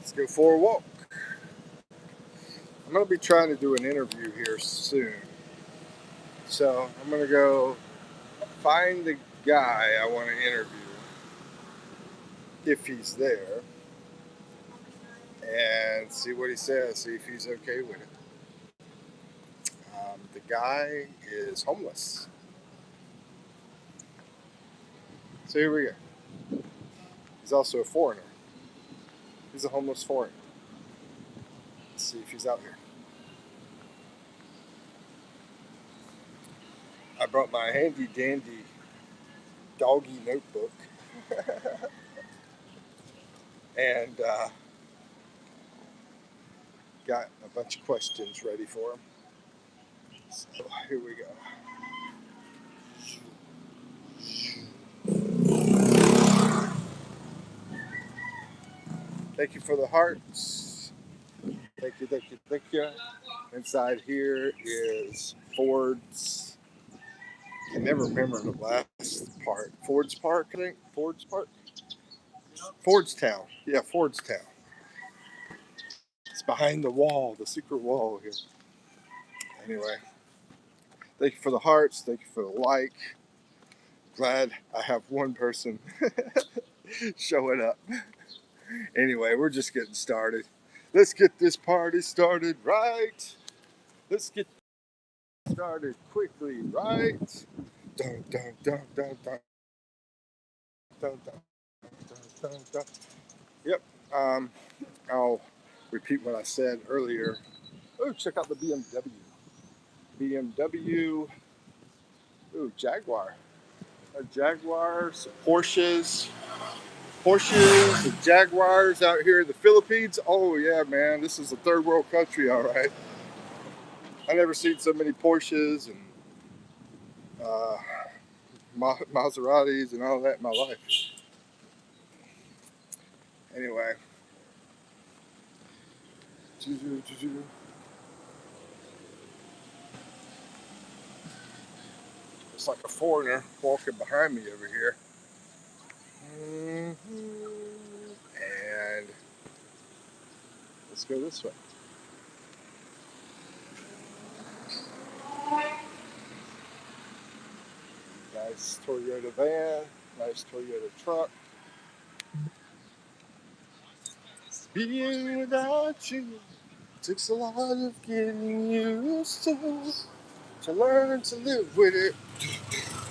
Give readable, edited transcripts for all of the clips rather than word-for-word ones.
Let's go for a walk. I'm going to be trying to do an interview here soon. So I'm going to go find the guy I want to interview, if he's there, and see what he says, see if he's okay with it. The guy is homeless. So here we go. He's also a foreigner. He's a homeless foreigner. Let's see if he's out here. I brought my handy dandy doggy notebook and got a bunch of questions ready for him. So here we go. Thank you for the hearts. Thank you, thank you, thank you. Inside here is Ford's. I can never remember the last part. Ford's Park, I think. Ford's Park? Fordstown. Yeah, Fordstown. It's behind the wall, the secret wall here. Anyway, thank you for the hearts. Thank you for the like. Glad I have one person showing up. Anyway, we're just getting started. Let's get this party started right. Let's get started quickly, right? Dun, dun, dun, dun, dun, dun, dun, dun, dun, dun. Yep. I'll repeat what I said earlier. Oh, check out the BMW. BMW. Ooh, Jaguar. Jaguars, Porsches. Porsches, the Jaguars out here in the Philippines. Oh yeah, man, this is a third world country, all right. I never seen so many Porsches and Maseratis and all that in my life. Anyway, it's like a foreigner walking behind me over here. And let's go this way. Nice Toyota van, nice Toyota truck. Being without you takes a lot of getting used to learn to live with it.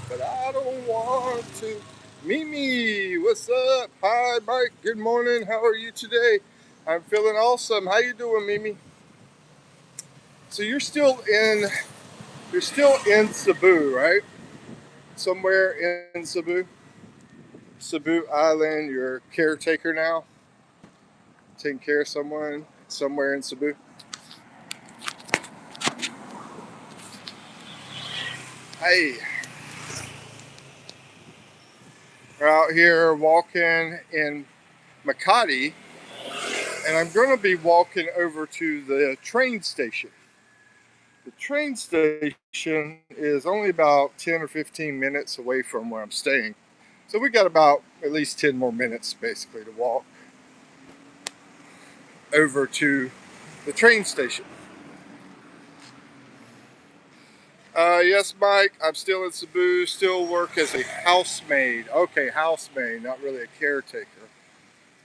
But I don't want to. Mimi, what's up? Hi, Mike. Good morning. How are you today? I'm feeling awesome. How you doing, Mimi? So you're still in Cebu, right? Somewhere in Cebu Island. You're a caretaker now, taking care of someone somewhere in Cebu. Hey, we're out here walking in Makati, and I'm going to be walking over to the train station. The train station is only about 10 or 15 minutes away from where I'm staying. So we got about at least 10 more minutes basically to walk over to the train station. Yes, Mike, I'm still in Cebu, still work as a housemaid. Okay, housemaid, not really a caretaker.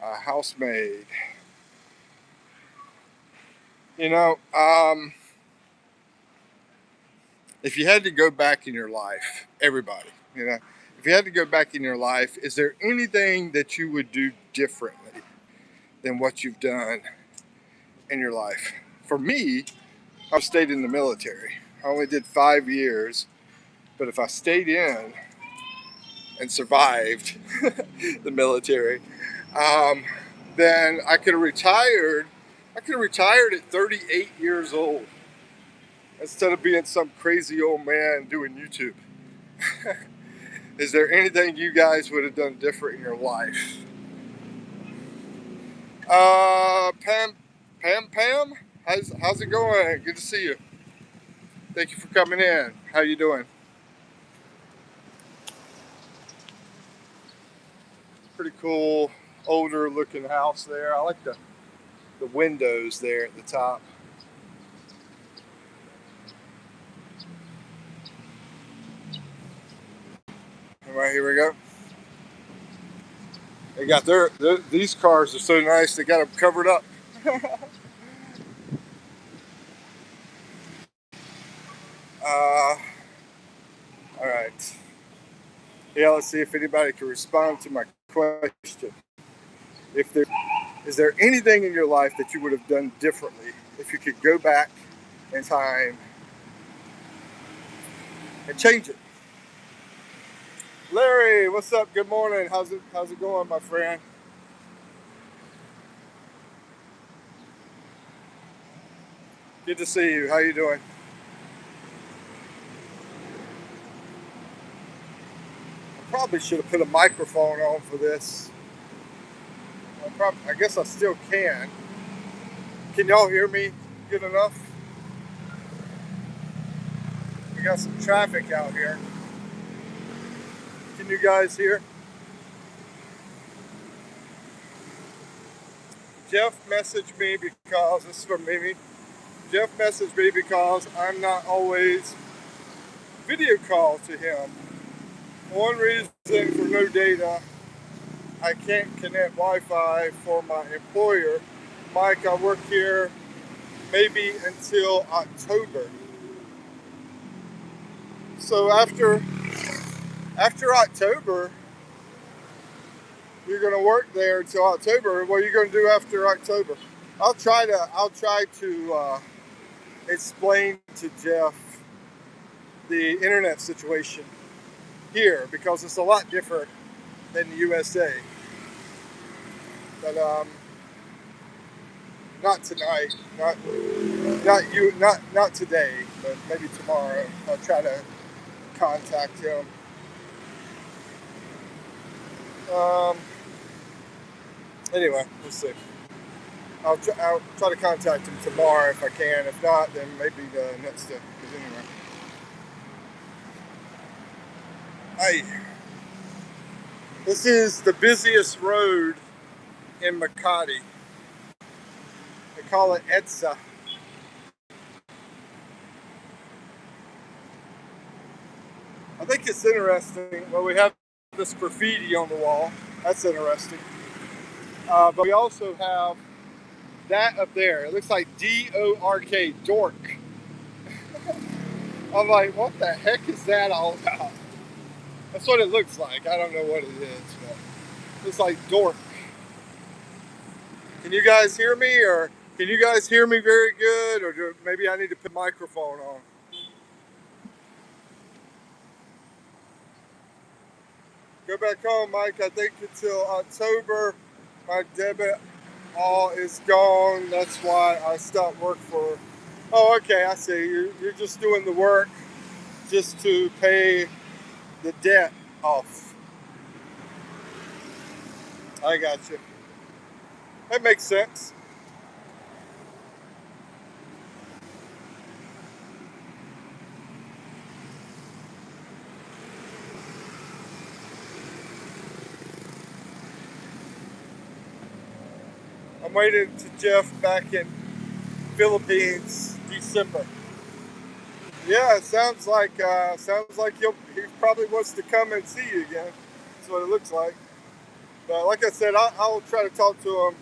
Housemaid. You know, if you had to go back in your life, everybody, if you had to go back in your life, is there anything that you would do differently than what you've done in your life? For me, I stayed in the military. I only did 5 years, but if I stayed in and survived the military, then I could have retired. I could have retired at 38 years old instead of being some crazy old man doing YouTube. Is there anything you guys would have done different in your life? Pam, how's it going? Good to see you. Thank you for coming in. How you doing? Pretty cool, older looking house there. I like the windows there at the top. All right, here we go. They got these cars are so nice. They got them covered up. All right. Yeah, let's see if anybody can respond to my question. If there is there anything in your life that you would have done differently if you could go back in time and change it? Larry, what's up? Good morning. How's it going, my friend? Good to see you. How you doing? I probably should have put a microphone on for this. I guess I still can. Can y'all hear me good enough? We got some traffic out here. Can you guys hear? Jeff messaged me because, this is from Mimi. Jeff messaged me because I'm not always video call to him. One reason for no data, I can't connect Wi-Fi for my employer. Mike, I work here maybe until October. So after October, you're going to work there until October. What are you going to do after October? I'll try to explain to Jeff the internet situation here because it's a lot different than the USA. But not tonight, not today, but maybe tomorrow. I'll try to contact him. Anyway, we'll see. I'll try to contact him tomorrow if I can. If not, then maybe the next day. Because anyway, this is the busiest road in Makati. They call it Edsa. I think it's interesting. Well, we have this graffiti on the wall. That's interesting. But we also have that up there. It looks like D-O-R-K, dork. I'm like, what the heck is that all about? That's what it looks like. I don't know what it is, but it looks like dork. Can you guys hear me, or can you guys hear me very good, or maybe I need to put a microphone on? Go back home, Mike. I think until October, my debit all is gone. That's why I stopped work for. Oh, okay. I see. You're just doing the work just to pay the debt off. I got you. That makes sense. I'm waiting to Jeff back in Philippines December. Yeah, it sounds like he probably wants to come and see you again. That's what it looks like. But like I said, I'll try to talk to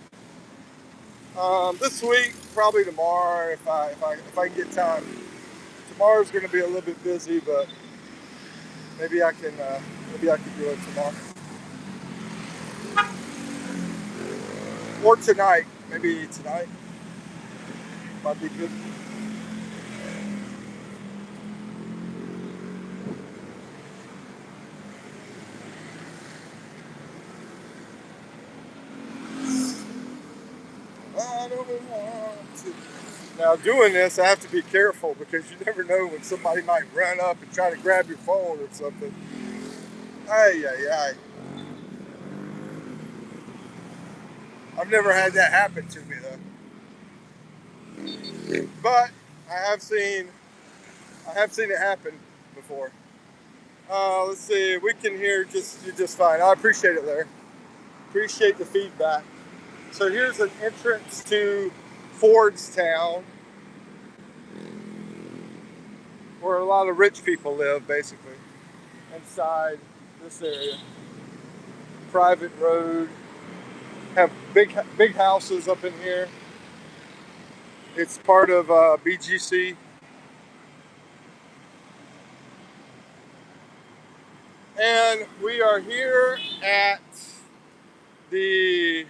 him this week, probably tomorrow if I can get time. Tomorrow's going to be a little bit busy, but maybe I can do it tomorrow or tonight. Maybe tonight might be good. I don't want to. Now doing this, I have to be careful because you never know when somebody might run up and try to grab your phone or something. Ay, ay, ay. I've never had that happen to me though. But I have seen it happen before. Let's see, we can hear you just fine. I appreciate it, Larry. Appreciate the feedback. So here's an entrance to Fordstown, where a lot of rich people live, basically, inside this area. Private road, have big houses up in here. It's part of BGC, and we are here at the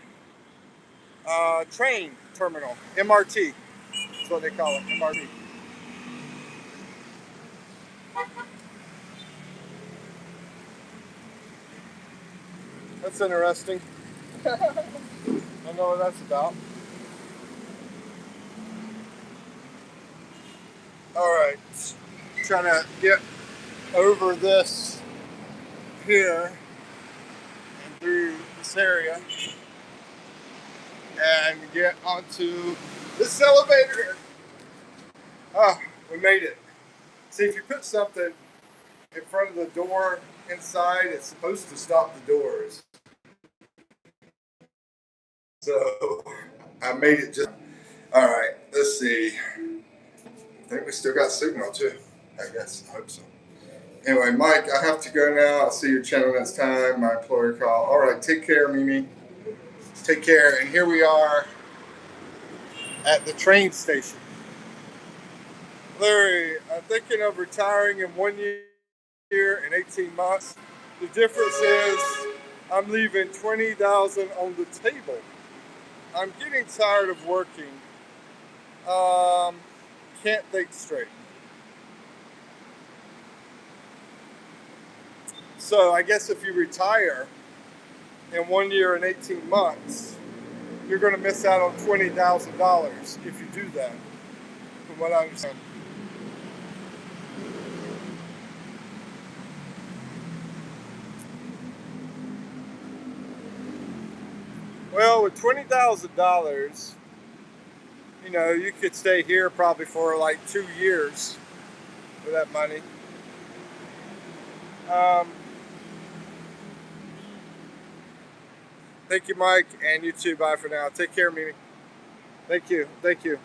train terminal, MRT. That's what they call it, MRT. That's interesting. I know what that's about. All right, trying to get over this here and through this area and get onto this elevator here. Ah, we made it. See, if you put something in front of the door inside, it's supposed to stop the doors. So I made it just. All right, let's see. I think we still got signal too. I guess. I hope so. Anyway, Mike, I have to go now. I'll see your channel next time. My employer call. All right, take care, Mimi. Take care. And here we are at the train station. Larry, I'm thinking of retiring in 1 year and 18 months. The difference is I'm leaving $20,000 on the table. I'm getting tired of working. Can't think straight. So I guess if you retire in 1 year and 18 months, you're going to miss out on $20,000 if you do that, from what I understand. Well, with $20,000, you know, you could stay here probably for like 2 years for that money. Thank you, Mike, and you too. Bye for now. Take care, Mimi. Thank you. Thank you.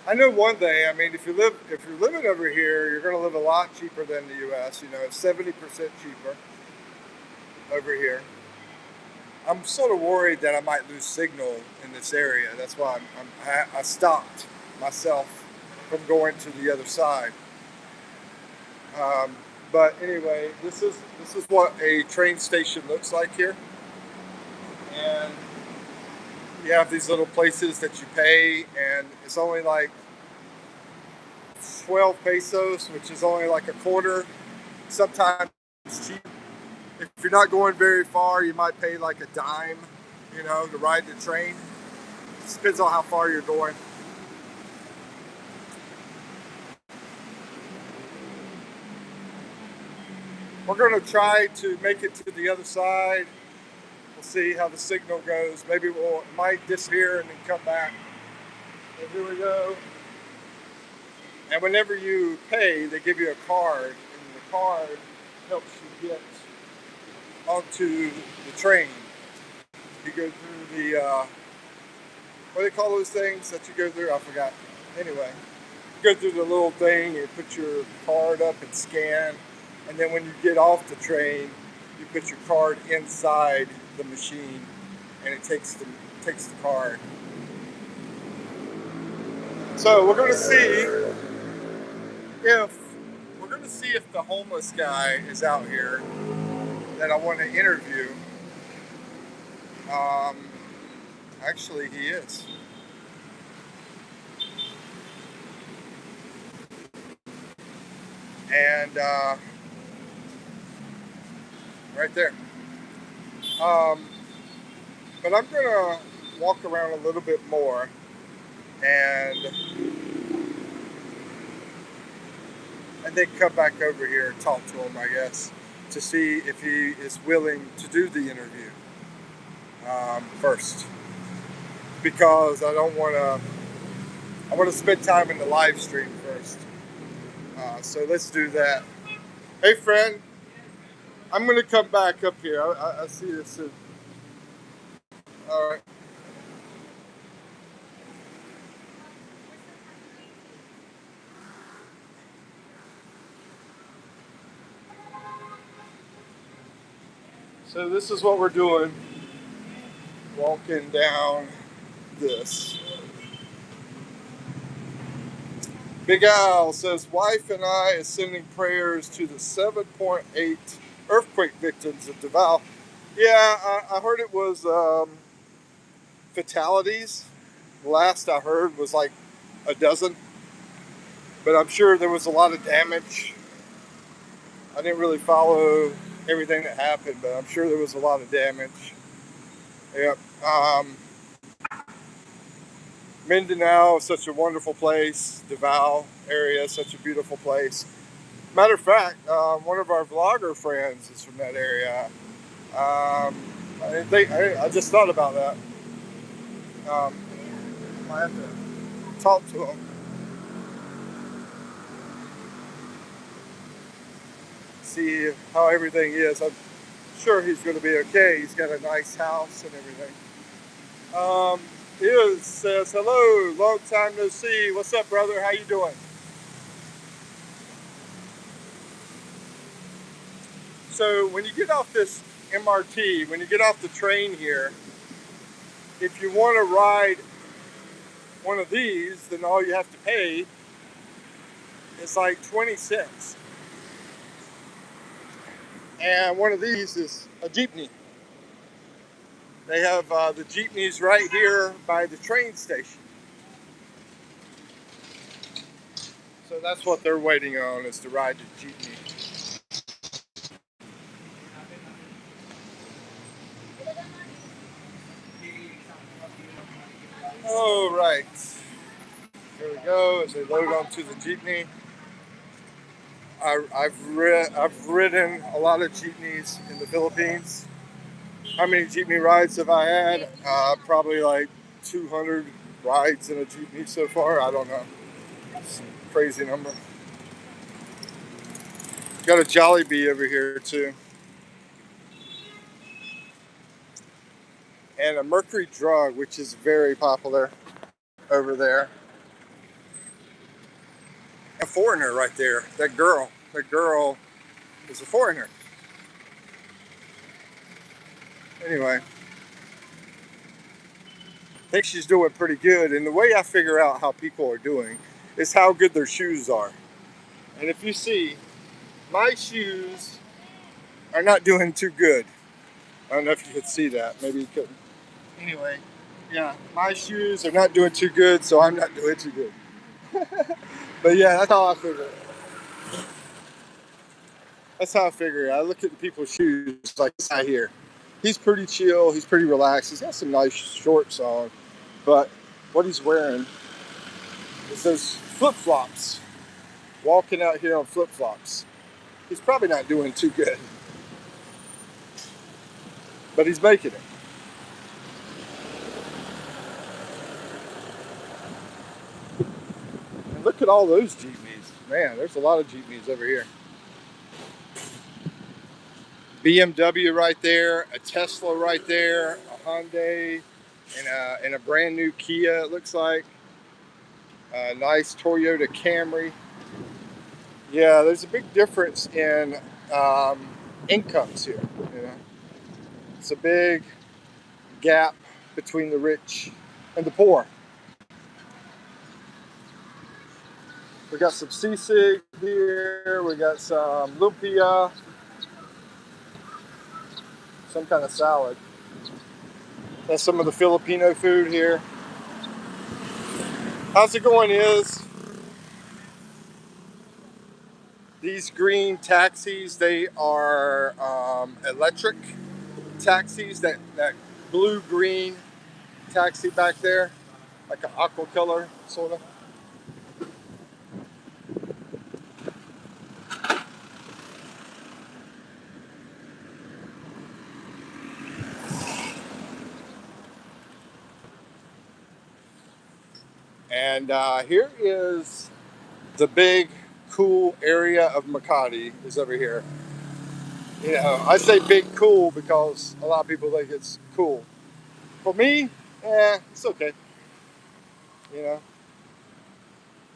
I know one thing. I mean, if you're living over here, you're going to live a lot cheaper than the U.S. You know, it's 70% cheaper over here. I'm sort of worried that I might lose signal in this area. That's why I stopped myself from going to the other side. But anyway, this is what a train station looks like here, and you have these little places that you pay, and it's only like 12 pesos, which is only like a quarter. Sometimes it's cheap. If you're not going very far, you might pay like a dime, you know, to ride the train. It depends on how far you're going. We're going to try to make it to the other side. We'll see how the signal goes. Maybe it might disappear and then come back. And here we go. And whenever you pay, they give you a card, and the card helps you get onto the train. You go through the, what do they call those things that you go through? I forgot. Anyway, you go through the little thing, you put your card up and scan, and then when you get off the train, you put your card inside the machine, and it takes the card. So we're going to see if the homeless guy is out here that I want to interview. Actually, he is. And right there. But I'm gonna walk around a little bit more and then come back over here and talk to him, I guess, to see if he is willing to do the interview first, because I want to spend time in the live stream first. So let's do that. Hey, friend, I'm going to come back up here. I see this soon. All right. So this is what we're doing. Walking down this. Big Al says, wife and I is sending prayers to the 7.8 earthquake victims of Davao. Yeah, I heard it was fatalities. The last I heard was like a dozen, but I'm sure there was a lot of damage. I didn't really follow everything that happened, but I'm sure there was a lot of damage. Yep. Mindanao is such a wonderful place. Davao area is such a beautiful place. Matter of fact, one of our vlogger friends is from that area. I just thought about that. Um, I have to talk to him, see how everything is. I'm sure he's going to be okay. He's got a nice house and everything. Iz says, hello, long time no see. What's up, brother? How you doing? So when you get off this MRT, when you get off the train here, if you want to ride one of these, then all you have to pay is like 20 cents. And one of these is a jeepney. They have the jeepneys right here by the train station. So that's what they're waiting on, is to ride the jeepney. All right. Here we go as they load onto the jeepney. I've ridden a lot of jeepneys in the Philippines. How many jeepney rides have I had? Probably like 200 rides in a jeepney so far. I don't know. It's a crazy number. Got a Jollibee over here too. And a Mercury drug, which is very popular over there. A foreigner right there. That girl is a foreigner. Anyway, I think she's doing pretty good. And the way I figure out how people are doing is how good their shoes are. And if you see, my shoes are not doing too good. I don't know if you could see that. Maybe you couldn't. Anyway, yeah, my shoes are not doing too good, so I'm not doing too good. But yeah, that's how I figure it. That's how I figure it. I look at the people's shoes like this guy here. He's pretty chill. He's pretty relaxed. He's got some nice shorts on, but what he's wearing is those flip flops. Walking out here on flip flops. He's probably not doing too good, but he's making it. And look at all those jeepneys. Man, there's a lot of jeepneys over here. BMW right there, a Tesla right there, a Hyundai, and a brand new Kia, it looks like. A nice Toyota Camry. Yeah, there's a big difference in incomes here. You know, it's a big gap between the rich and the poor. We got some sisig here. We got some lumpia, some kind of salad. That's some of the Filipino food here. How's it going, Is? These green taxis, they are electric taxis. That blue-green taxi back there, like an aqua color, sort of. And here is the big cool area of Makati is over here. You know, I say big cool because a lot of people think it's cool. For me, it's okay. You know.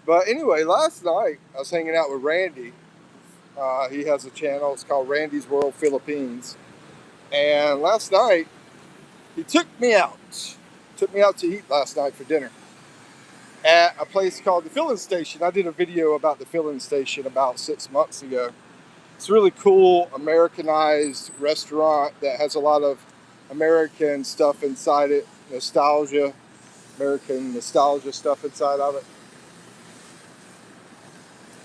But anyway, last night I was hanging out with Randy. He has a channel. It's called Randy's World Philippines. And last night he took me out. Took me out to eat last night for dinner at a place called the Filling Station. I did a video about the Filling Station about 6 months ago. It's a really cool Americanized restaurant that has a lot of American stuff inside it. Nostalgia, American nostalgia stuff inside of it.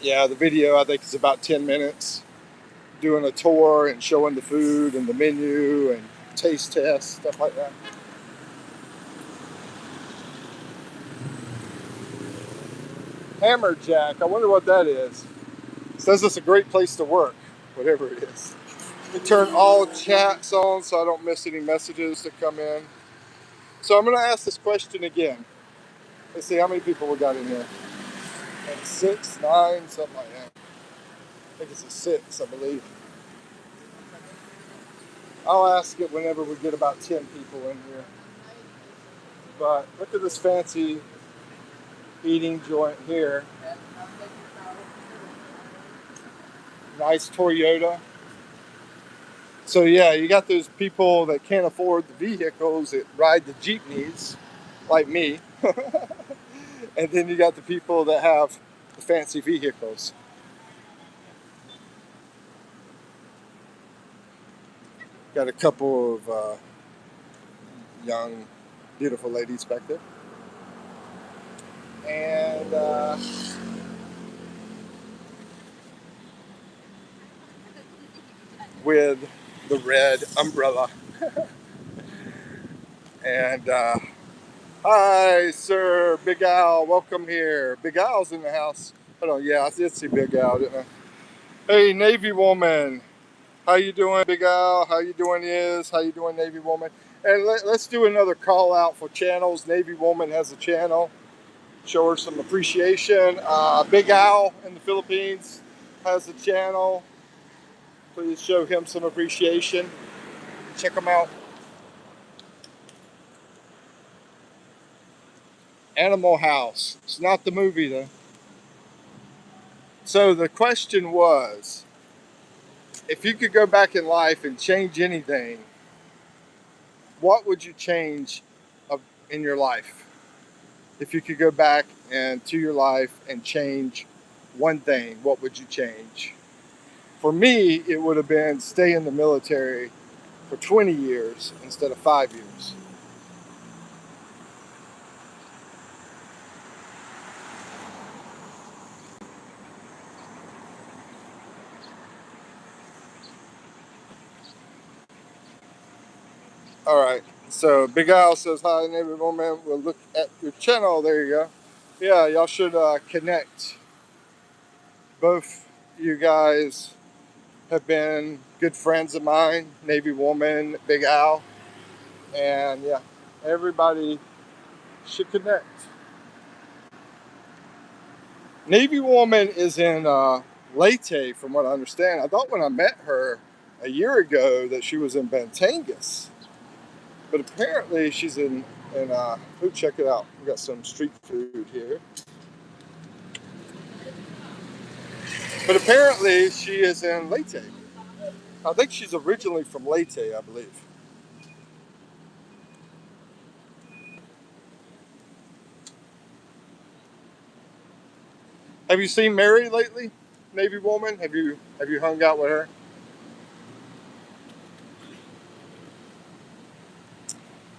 Yeah, the video I think is about 10 minutes. Doing a tour and showing the food and the menu and taste tests, stuff like that. Hammerjack, I wonder what that is. It says it's a great place to work, whatever it is. Let me turn all chats on so I don't miss any messages that come in. So I'm going to ask this question again. Let's see how many people we got in here. Like 6, 9, something like that. I think it's a 6, I believe. I'll ask it whenever we get about 10 people in here. But look at this fancy eating joint here. Nice Toyota. So yeah, you got those people that can't afford the vehicles that ride the jeepneys, like me. And then you got the people that have the fancy vehicles. Got a couple of young, beautiful ladies back there. And with the red umbrella. And hi, sir, Big Al, welcome here. Big Al's in the house. Hold on, yeah, I did see Big Al, didn't I? Hey, Navy woman. How you doing, Big Al? How you doing, How you doing, Navy woman? And let's do another call out for channels. Navy woman has a channel. Show her some appreciation. Big Al in the Philippines has a channel. Please show him some appreciation. Check him out. Animal House. It's not the movie though. So the question was, if you could go back in life and change anything, what would you change in your life? If you could go back to your life and change one thing, what would you change? For me, it would have been stay in the military for 20 years instead of 5 years. All right, so Big Al says, hi, Navy woman, we'll look at your channel. There you go. Yeah, y'all should connect. Both you guys have been good friends of mine, Navy woman, Big Al. And yeah, everybody should connect. Navy woman is in Leyte, from what I understand. I thought when I met her a year ago that she was in Batangas. But apparently she's in oh, check it out. We got some street food here. But apparently she is in Leyte. I think she's originally from Leyte, I believe. Have you seen Mary lately, Navy woman? Have you hung out with her?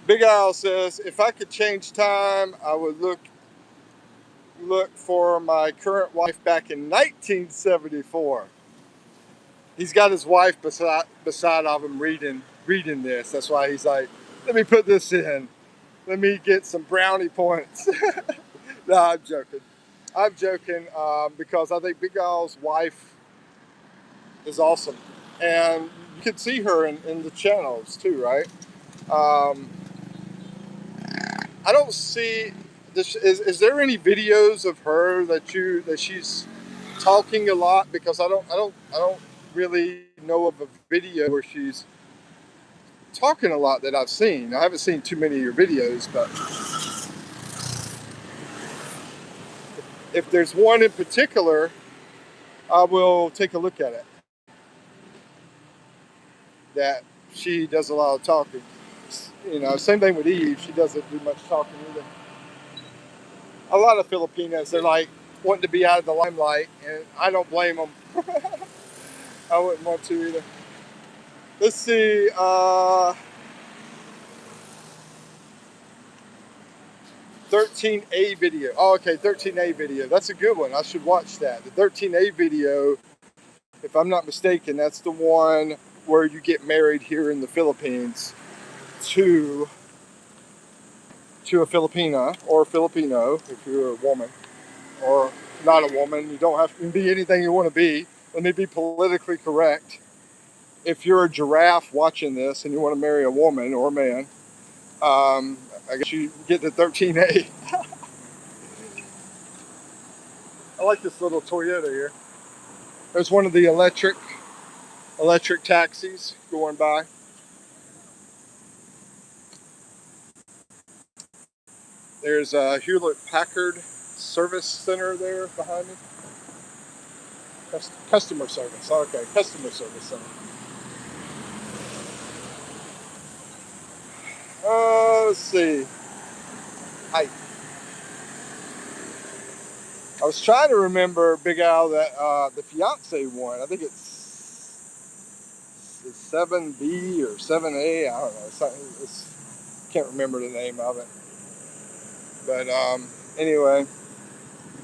Big Al says, if I could change time, I would look for my current wife back in 1974. He's got his wife beside of him reading this. That's why he's like, let me put this in. Let me get some brownie points. No, I'm joking. I'm joking because I think Big Al's wife is awesome. And you can see her in the channels too, right? I don't see, is there any videos of her that she's talking a lot because I don't really know of a video where she's talking a lot that I've seen. I haven't seen too many of your videos, but if there's one in particular, I will take a look at it. That she does a lot of talking. You know, same thing with Eve. She doesn't do much talking either. A lot of Filipinas, they're like wanting to be out of the limelight, and I don't blame them. I wouldn't want to either. Let's see. 13A video. Oh, okay, 13A video. That's a good one. I should watch that. The 13A video, if I'm not mistaken, that's the one where you get married here in the Philippines to a Filipina or a Filipino if you're a woman, or not a woman. You don't have to be anything you want to be. Let me be politically correct. If you're a giraffe watching this and you want to marry a woman or a man, I guess you get the 13A. I like this little Toyota here. There's one of the electric taxis going by. There's a Hewlett-Packard service center there behind me. Customer service. Okay, customer service center. Let's see. Hi. I was trying to remember, Big Al, that the fiance one. I think it's 7B or 7A. I don't know. Can't remember the name of it. But anyway,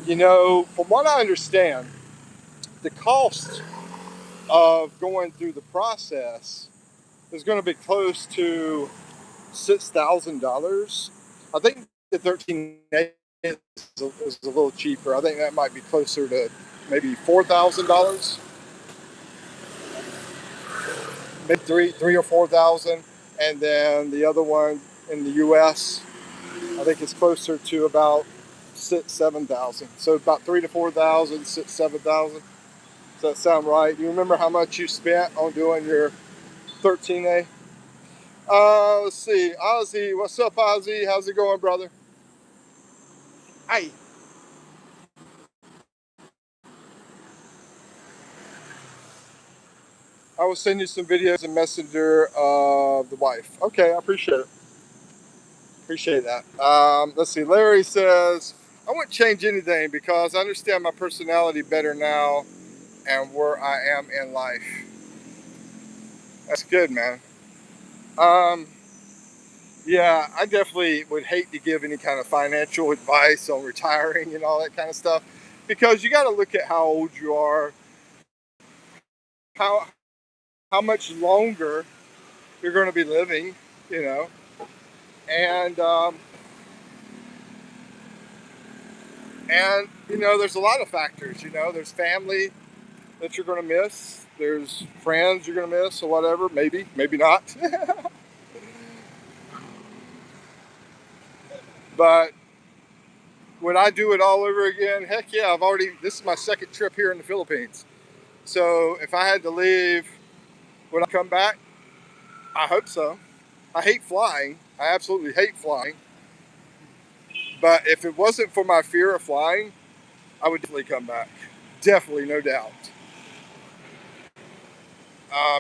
you know, from what I understand, the cost of going through the process is going to be close to $6,000. I think the 13A is a little cheaper. I think that might be closer to maybe $4,000, maybe three or 4,000. And then the other one in the U.S., I think it's closer to about 7,000. So about 3,000 to 4,000, 7,000. Does that sound right? Do you remember how much you spent on doing your 13A? Let's see. Ozzy, what's up, Ozzy? How's it going, brother? Hi. I will send you some videos in Messenger of the wife. Okay, I appreciate it. Appreciate that. Let's see. Larry says, I wouldn't change anything because I understand my personality better now and where I am in life. That's good, man. Yeah, I definitely would hate to give any kind of financial advice on retiring and all that kind of stuff, because you got to look at how old you are, how much longer you're going to be living, you know, and you know, there's a lot of factors. You know, there's family that you're going to miss, there's friends you're going to miss, or whatever. Maybe not. But would I do it all over again? Heck yeah, this is my second trip here in the Philippines. So if I had to leave, would I come back? I hope so. I hate flying. I absolutely hate flying. But if it wasn't for my fear of flying, I would definitely come back. Definitely, no doubt.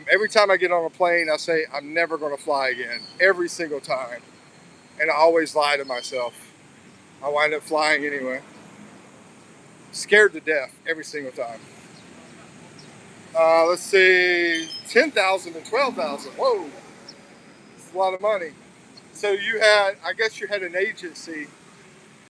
Every time I get on a plane, I say, I'm never going to fly again. Every single time. And I always lie to myself. I wind up flying anyway. Scared to death every single time. Let's see, 10,000 to 12,000. Whoa, it's a lot of money. So I guess you had an agency